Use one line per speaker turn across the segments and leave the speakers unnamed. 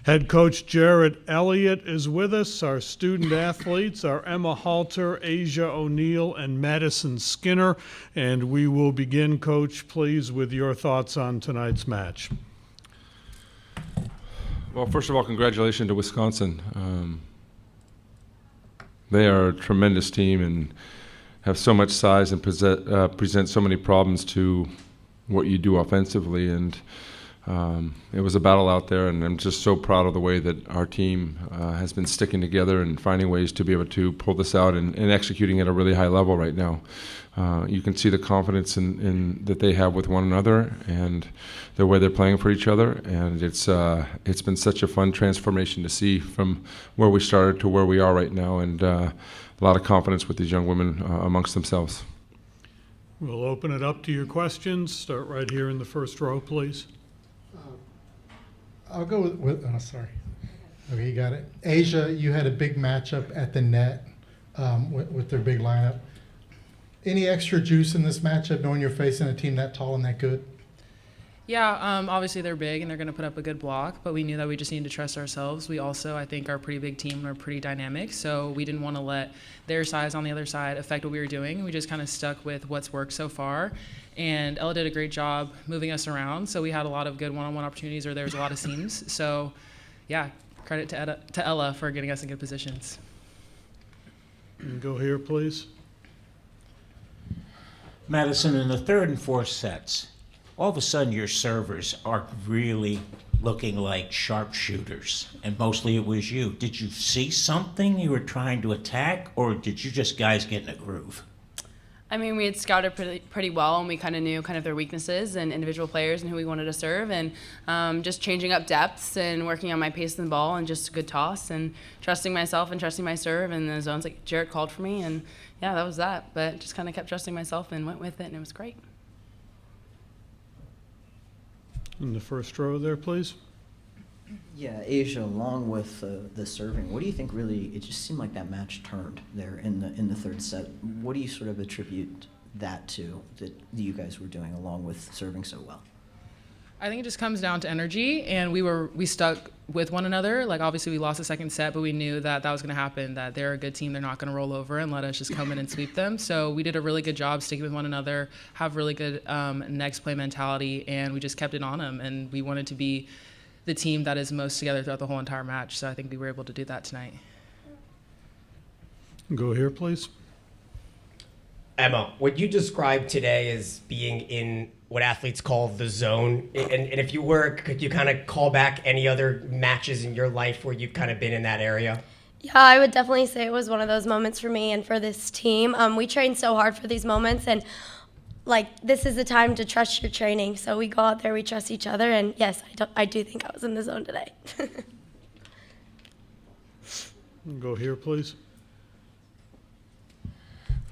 Head coach Jerritt Elliott is with us. Our student athletes are Emma Halter, Asjia O'Neill, and Madisen Skinner. And we will begin, Coach, please, with your thoughts on tonight's match.
Well, first of all, congratulations to Wisconsin. They are a tremendous team and have so much size and present so many problems to what you do offensively. And it was a battle out there, and I'm just so proud of the way that our team has been sticking together and finding ways to be able to pull this out and executing at a really high level right now. You can see the confidence that they have with one another and the way they're playing for each other, and it's been such a fun transformation to see from where we started to where we are right now, and a lot of confidence with these young women amongst themselves.
We'll open it up to your questions. Start right here in the first row, please.
I'll go with sorry. Okay, you got it. Asjia, you had a big matchup at the net with their big lineup. Any extra juice in this matchup knowing you're facing a team that tall and that good?
Yeah, obviously they're big and they're going to put up a good block, but we knew that we just needed to trust ourselves. We also, I think, are a pretty big team and are pretty dynamic, so we didn't want to let their size on the other side affect what we were doing. We just kind of stuck with what's worked so far, and Ella did a great job moving us around, so we had a lot of good one-on-one opportunities where there was a lot of seams. So, yeah, credit to Ella for getting us in good positions.
And go here, please.
Madisen, in the third and fourth sets, all of a sudden your servers are really looking like sharpshooters, and mostly it was you. Did you see something you were trying to attack, or did you just guys get in a groove?
I mean, we had scouted pretty well, and we kind of knew kind of their weaknesses and individual players and who we wanted to serve, and just changing up depths and working on my pace in the ball and just a good toss and trusting myself and trusting my serve and the zones like Jerritt called for me, and yeah, that was that. But just kind of kept trusting myself and went with it, and it was great.
In the first row there, please.
Yeah, Asjia, along with the serving, what do you think really, it just seemed like that match turned there in the third set. What do you sort of attribute that to, that you guys were doing along with serving so well?
I think it just comes down to energy, and we stuck with one another. Like, obviously we lost the second set, but we knew that was going to happen, that they're a good team. They're not going to roll over and let us just come in and sweep them. So we did a really good job sticking with one another, have really good next play mentality, and we just kept it on them. And we wanted to be the team that is most together throughout the whole entire match. So I think we were able to do that tonight.
Go here, please.
Emma, what you described today as being in what athletes call the zone, and if you were, could you kind of call back any other matches in your life where you've kind of been in that area?
Yeah, I would definitely say it was one of those moments for me and for this team. We train so hard for these moments, and like, this is the time to trust your training. So we go out there, we trust each other, and yes, I do think I was in the zone today.
Go here, please.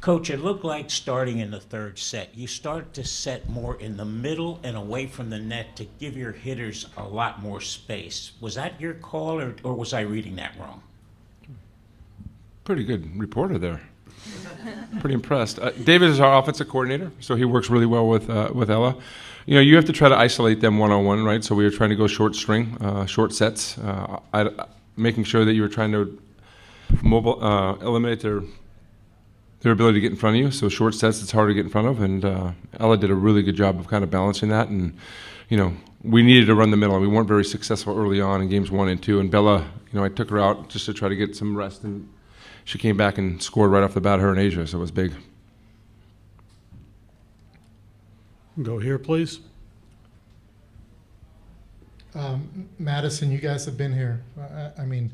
Coach, it looked like starting in the third set, you started to set more in the middle and away from the net to give your hitters a lot more space. Was that your call, or was I reading that wrong?
Pretty good reporter there. Pretty impressed. David is our offensive coordinator, so he works really well with Ella. You know, you have to try to isolate them one-on-one, right? So we were trying to go short string, short sets, making sure that you were trying to eliminate their ability to get in front of you. So short sets, it's hard to get in front of, and Ella did a really good job of kind of balancing that. And you know, we needed to run the middle, and we weren't very successful early on in games 1 and 2. And Bella, you know, I took her out just to try to get some rest, and she came back and scored right off the bat, her and Asjia, so it was big.
Go here, please.
Madisen, you guys have been here. I mean,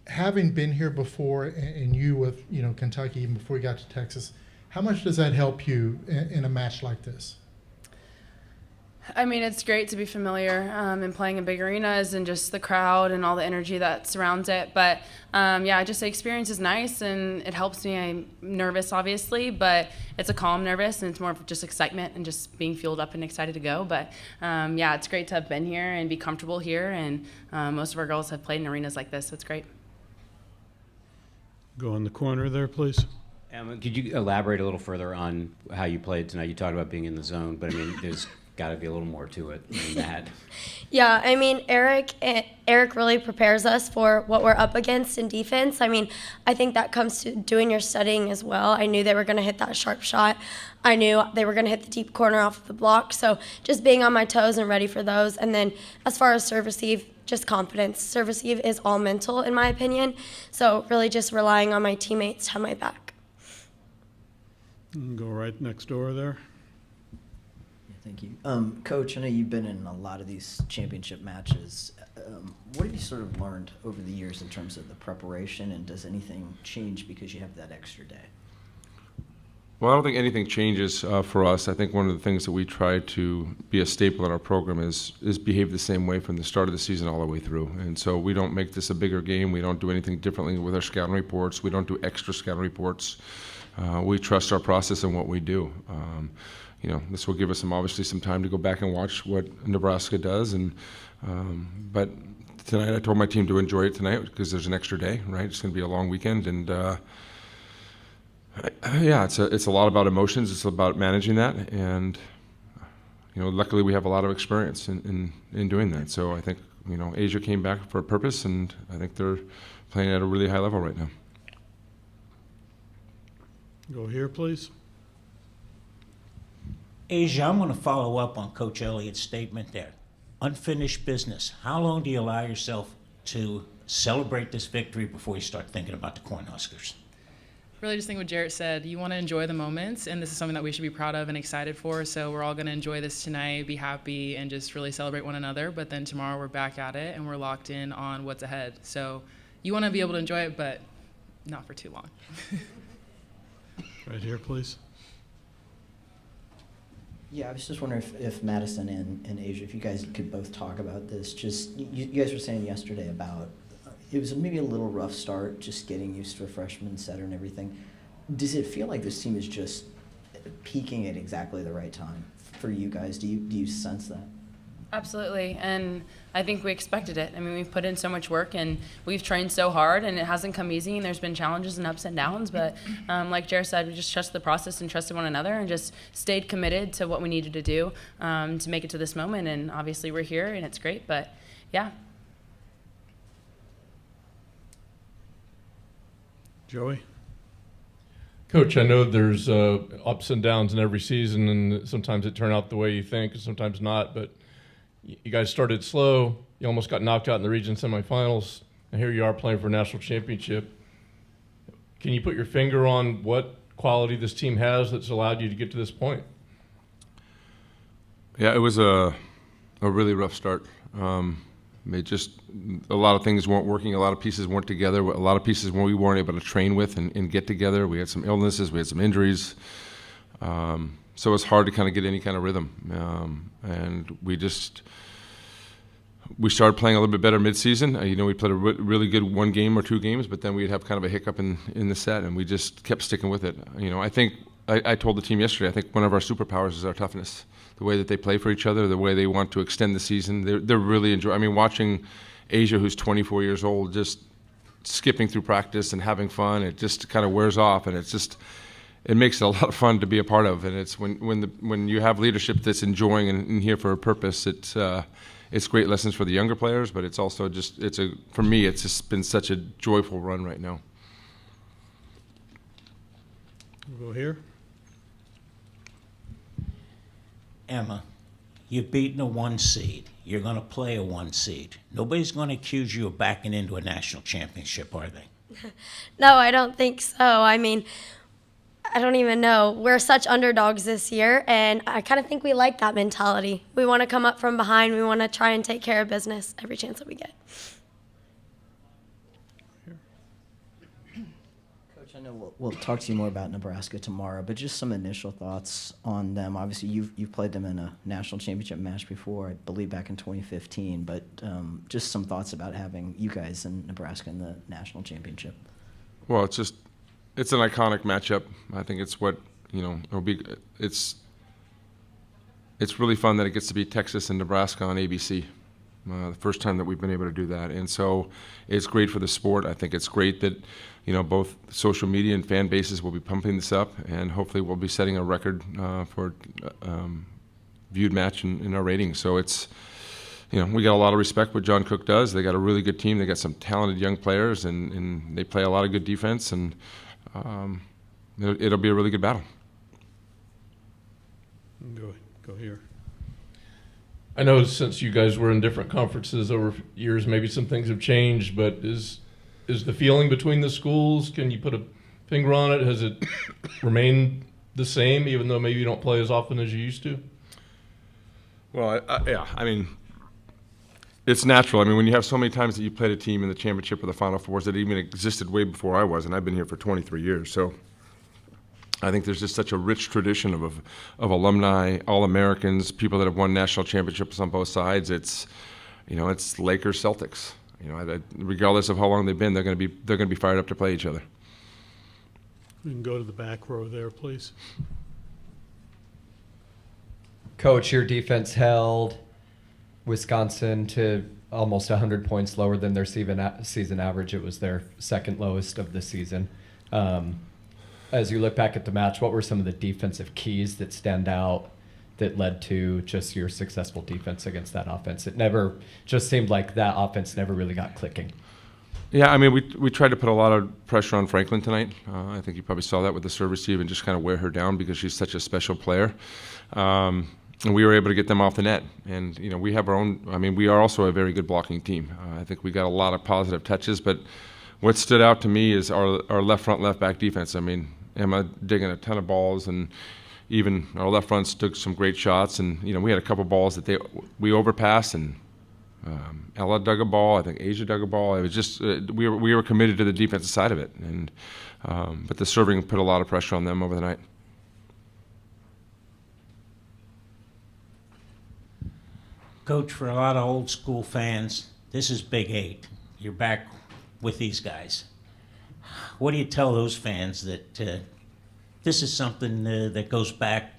having been here before, and you with, you know, Kentucky, even before you got to Texas, how much does that help you in a match like this?
I mean, it's great to be familiar and playing in big arenas and just the crowd and all the energy that surrounds it. But yeah, just the experience is nice and it helps me. I'm nervous, obviously, but it's a calm nervous, and it's more of just excitement and just being fueled up and excited to go. But yeah, it's great to have been here and be comfortable here. And most of our girls have played in arenas like this, so it's great.
Go in the corner there, please.
Emma, could you elaborate a little further on how you played tonight? You talked about being in the zone, but I mean, there's got to be a little more to it than that.
Yeah, I mean, Eric really prepares us for what we're up against in defense. I mean, I think that comes to doing your studying as well. I knew they were going to hit that sharp shot. I knew they were going to hit the deep corner off of the block. So just being on my toes and ready for those. And then as far as serve receive, just confidence. Serve receive is all mental, in my opinion. So really just relying on my teammates to have my back.
Go right next door there.
Thank you. Coach, I know you've been in a lot of these championship matches. What have you sort of learned over the years in terms of the preparation, and does anything change because you have that extra day?
Well, I don't think anything changes for us. I think one of the things that we try to be a staple in our program is behave the same way from the start of the season all the way through. And so we don't make this a bigger game. We don't do anything differently with our scouting reports. We don't do extra scouting reports. We trust our process and what we do. This will give us obviously some time to go back and watch what Nebraska does. But tonight I told my team to enjoy it tonight because there's an extra day, right? It's going to be a long weekend, and it's a lot about emotions. It's about managing that, and luckily we have a lot of experience in doing that. So I think Asjia came back for a purpose, and I think they're playing at a really high level right now.
Go here, please.
Asjia, I'm going to follow up on Coach Elliott's statement there. Unfinished business. How long do you allow yourself to celebrate this victory before you start thinking about the Cornhuskers?
Really just think what Jerritt said. You want to enjoy the moments, and this is something that we should be proud of and excited for. So we're all going to enjoy this tonight, be happy, and just really celebrate one another. But then tomorrow we're back at it, and we're locked in on what's ahead. So you want to be able to enjoy it, but not for too long.
Right here, please.
Yeah, I was just wondering if Madisen and Asjia, if you guys could both talk about this. Just you guys were saying yesterday about it was maybe a little rough start, just getting used to a freshman setter and everything. Does it feel like this team is just peaking at exactly the right time for you guys? Do you sense that?
Absolutely, and I think we expected it. I mean, we've put in so much work, and we've trained so hard, and it hasn't come easy, and there's been challenges and ups and downs, but like Jerritt said, we just trusted the process and trusted one another and just stayed committed to what we needed to do to make it to this moment, and obviously we're here, and it's great, but yeah.
Joey?
Coach, I know there's ups and downs in every season, and sometimes it turns out the way you think, and sometimes not, but you guys started slow. You almost got knocked out in the region semifinals, and here you are playing for a national championship. Can you put your finger on what quality this team has that's allowed you to get to this point?
Yeah, it was a really rough start. A lot of things weren't working. A lot of pieces weren't together. A lot of pieces we weren't able to train with and get together. We had some illnesses. We had some injuries. So it was hard to kind of get any kind of rhythm. And we started playing a little bit better mid-season. We played a really good one game or two games, but then we'd have kind of a hiccup in the set, and we just kept sticking with it. I think I told the team yesterday, I think one of our superpowers is our toughness. The way that they play for each other, the way they want to extend the season. They're really enjoying. I mean, watching Asjia, who's 24 years old, just skipping through practice and having fun, it just kind of wears off, and it makes it a lot of fun to be a part of. And it's when you have leadership that's enjoying and here for a purpose, it's great lessons for the younger players, but it's also for me, it's just been such a joyful run right now.
We'll go here.
Emma, you've beaten a 1 seed. You're going to play a 1 seed. Nobody's going to accuse you of backing into a national championship, are they?
No, I don't think so. I mean, I don't even know. We're such underdogs this year, and I kind of think we like that mentality. We want to come up from behind. We want to try and take care of business every chance that we get.
Coach, I know we'll talk to you more about Nebraska tomorrow, but just some initial thoughts on them. Obviously, you've played them in a national championship match before, I believe back in 2015, but just some thoughts about having you guys in Nebraska in the national championship.
Well, it's an iconic matchup. I think it's what, it'll be. It's really fun that it gets to be Texas and Nebraska on ABC. The first time that we've been able to do that. And so it's great for the sport. I think it's great that, both social media and fan bases will be pumping this up, and hopefully we'll be setting a record for viewed match in our ratings. So it's, we got a lot of respect what John Cook does. They got a really good team. They got some talented young players, and they play a lot of good defense, and it'll be a really good battle.
Go here.
I know since you guys were in different conferences over years, maybe some things have changed, but is the feeling between the schools, can you put a finger on it? Has it remained the same, even though maybe you don't play as often as you used to?
Well, yeah, I mean, it's natural. I mean, when you have so many times that you played a team in the championship or the Final Fours that even existed way before I was, and I've been here for 23 years, so I think there's just such a rich tradition of alumni, All-Americans, people that have won national championships on both sides. It's, it's Lakers, Celtics. Regardless of how long they've been, they're going to be fired up to play each other.
We can go to the back row there, please.
Coach, your defense held Wisconsin to almost 100 points lower than their season average. It was their second lowest of the season. As you look back at the match, what were some of the defensive keys that stand out that led to just your successful defense against that offense? It never just seemed like that offense never really got clicking.
Yeah, I mean, we tried to put a lot of pressure on Franklin tonight. I think you probably saw that with the serve receive and just kind of wear her down because she's such a special player. And we were able to get them off the net. And, we have our own – I mean, we are also a very good blocking team. I think we got a lot of positive touches. But what stood out to me is our left front, left back defense. I mean, Emma digging a ton of balls, and even our left fronts took some great shots. And, we had a couple balls that we overpassed, and Ella dug a ball. I think Asjia dug a ball. It was just we were committed to the defensive side of it. And but the serving put a lot of pressure on them over the night.
Coach, for a lot of old school fans, this is Big 8. You're back with these guys. What do you tell those fans that this is something that goes back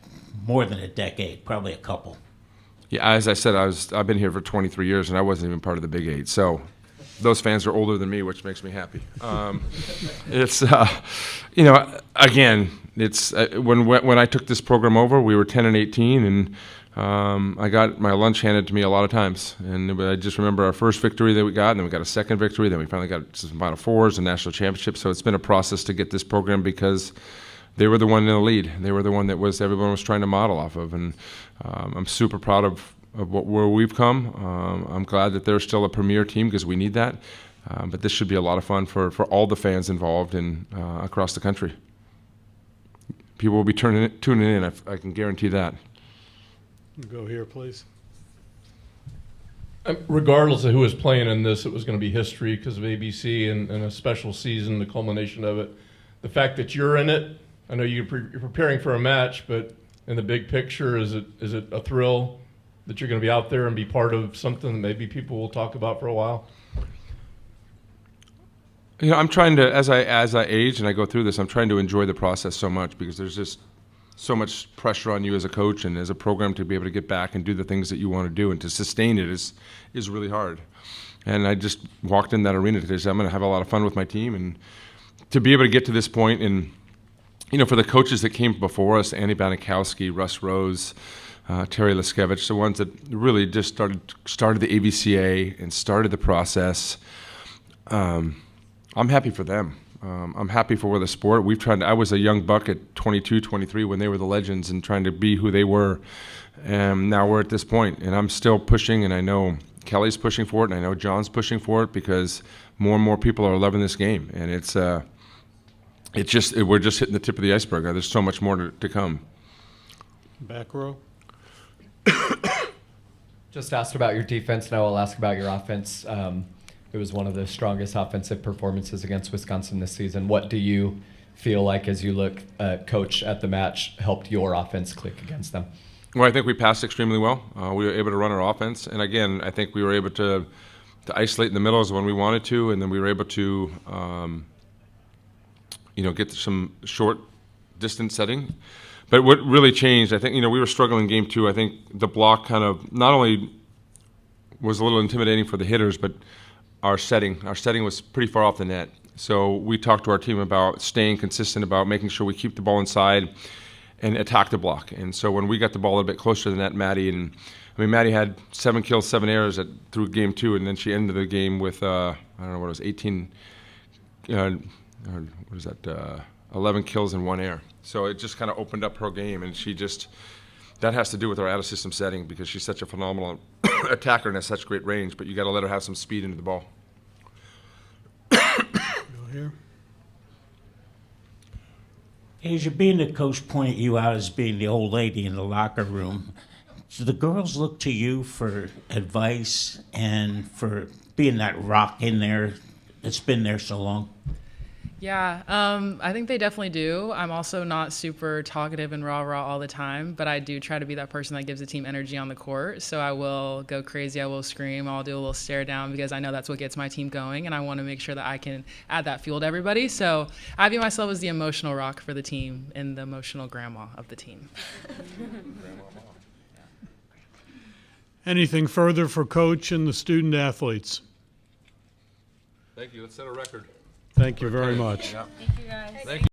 more than a decade, probably a couple?
Yeah, as I said, I've been here for 23 years, and I wasn't even part of the Big 8. So those fans are older than me, which makes me happy. It's, again, it's when I took this program over, we were 10-18, and I got my lunch handed to me a lot of times. And I just remember our first victory that we got, and then we got a second victory, then we finally got some Final Fours and national championships. So it's been a process to get this program because they were the one in the lead. They were the one that everyone was trying to model off of. And I'm super proud of where we've come. I'm glad that they're still a premier team because we need that. But this should be a lot of fun for all the fans involved and across the country. People will be tuning in, I can guarantee that.
Go here, please.
Regardless of who was playing in this, it was going to be history because of ABC and a special season, the culmination of it. The fact that you're in it, I know you're preparing for a match, but in the big picture, is it a thrill that you're going to be out there and be part of something that maybe people will talk about for a while?
I'm trying to, as I age and I go through this, I'm trying to enjoy the process so much because there's just so much pressure on you as a coach and as a program to be able to get back and do the things that you want to do, and to sustain it is really hard. And I just walked in that arena today, so I'm going to have a lot of fun with my team, and to be able to get to this point, and for the coaches that came before us, Annie Banikowski, Russ Rose, Terry Liskevich, the ones that really just started the AVCA and started the process. I'm happy for them. I'm happy for the sport. I was a young buck at 22, 23 when they were the legends and trying to be who they were. And now we're at this point, and I'm still pushing, and I know Kelly's pushing for it, and I know John's pushing for it because more and more people are loving this game. And we're just hitting the tip of the iceberg. There's so much more to come.
Back row.
Just asked about your defense. Now I'll ask about your offense. It was one of the strongest offensive performances against Wisconsin this season. What do you feel like, as you look, coach, at the match, helped your offense click against them?
Well, I think we passed extremely well. We were able to run our offense. And again, I think we were able to isolate in the middles when we wanted to, and then we were able to get some short distance setting. But what really changed, I think, we were struggling in game 2. I think the block kind of not only was a little intimidating for the hitters, but our setting was pretty far off the net. So we talked to our team about staying consistent, about making sure we keep the ball inside. and attack the block. And so when we got the ball a little bit closer to the net, Maddie had 7 kills, 7 errors through game 2, and then she ended the game with, I don't know what it was, 11 kills and 1 error. So it just kind of opened up her game, and that has to do with her out-of-system setting because she's such a phenomenal attacker and has such great range, but you got to let her have some speed into the ball.
Go here.
Asjia, being the coach pointed you out as being the old lady in the locker room, do the girls look to you for advice and for being that rock in there that's been there so long?
Yeah, I think they definitely do. I'm also not super talkative and rah-rah all the time, but I do try to be that person that gives the team energy on the court. So I will go crazy, I will scream, I'll do a little stare down because I know that's what gets my team going, and I want to make sure that I can add that fuel to everybody. So I view myself as the emotional rock for the team and the emotional grandma of the team.
Anything further for Coach and the student athletes?
Thank you. Let's set a record.
Thank you very much.
Yeah.
Thank you guys.
Thank you.